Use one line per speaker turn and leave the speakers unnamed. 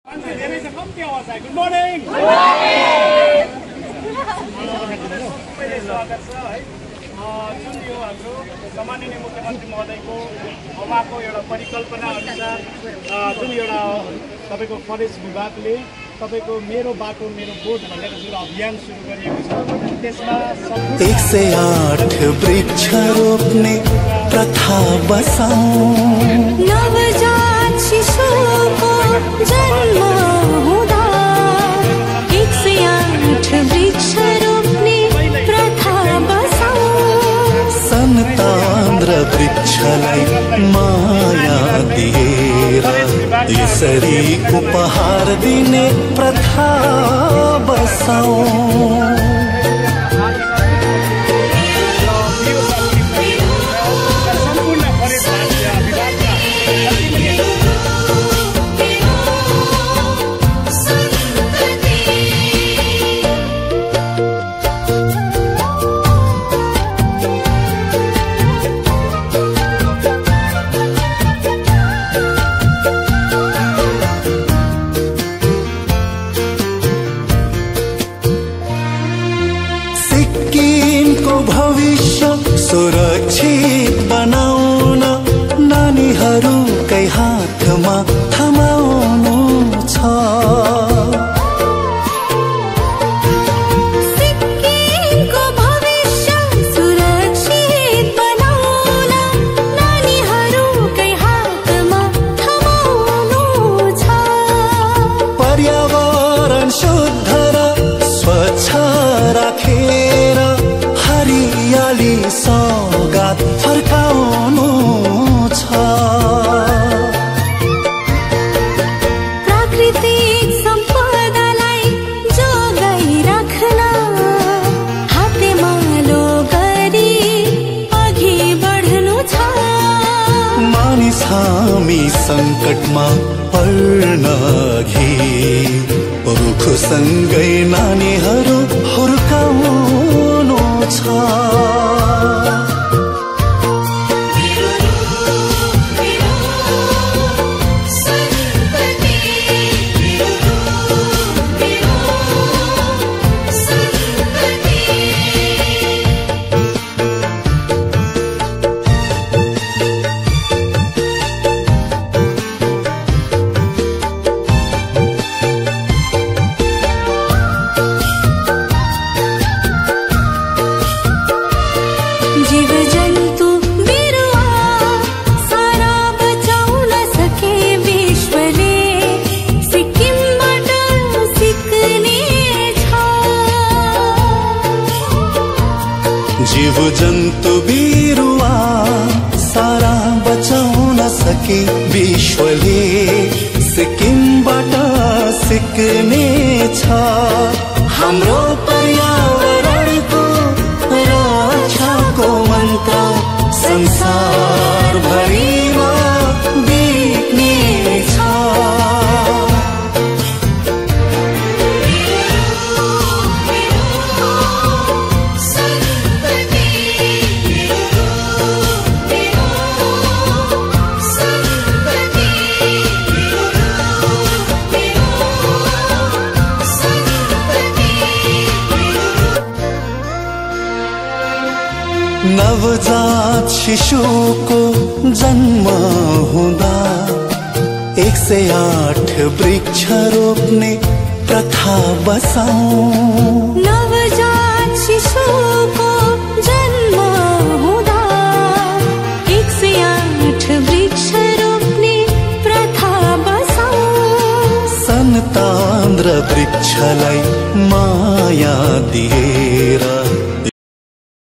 Good morning. स्वागत छ है जुन यो हाम्रो सम्माननीय मुख्यमन्त्री महोदयको उहाँको एउटा परिकल्पना अनुसार जुन एउटा तपाईको फरेस्ट विभागले तपाईको मेरो बाटो मेरो बोट भनेर जुन अभियान सुरु गरिएको छ त्यसमा
108 वृक्ष रोप्ने प्रथा बसाऊ
नवजात शिशुको जन्म हुँदा 108 वृक्ष रोप्ने प्रथा बसाऊ
सन्तान र वृक्षलाई माया दिएर यसरी उपहार दिने प्रथा बसाऊ सुरक्षित बनाउन नानीहरूकै हातमा थमाउनु छ
सिक्किमको भविष्य सुरक्षित बनाउन नानीहरूकै हातमा थमाउनु छ
पर्यावरण शुद्ध र स्वच्छ राखेर हरियाली सौगात फर्काउनु छ
प्राकृतिक सम्पदालाई जोगाई राख्न हातेमालो गरी अघि बढ्नु छ
मानिस हामी सङ्कटमा पर्न अघि रुखसँगै नानीहरू हुर्काउनु छ जीव जन्तु बिरुवा सारा बचाउन सके विश्वले सिक्किमबाट सिक्ने छ हाम्रो पर्यावरणको रक्षाको मन्त्र संसारभरिमा देख्ने छ नवजात शिशुको जन्म हुँदा 108 वृक्ष रोप्ने प्रथा बसाऊ
नवजात शिशुको जन्म हुँदा 108 वृक्ष रोप्ने प्रथा बसाऊ
सन्तान र वृक्षलाई माया दिएर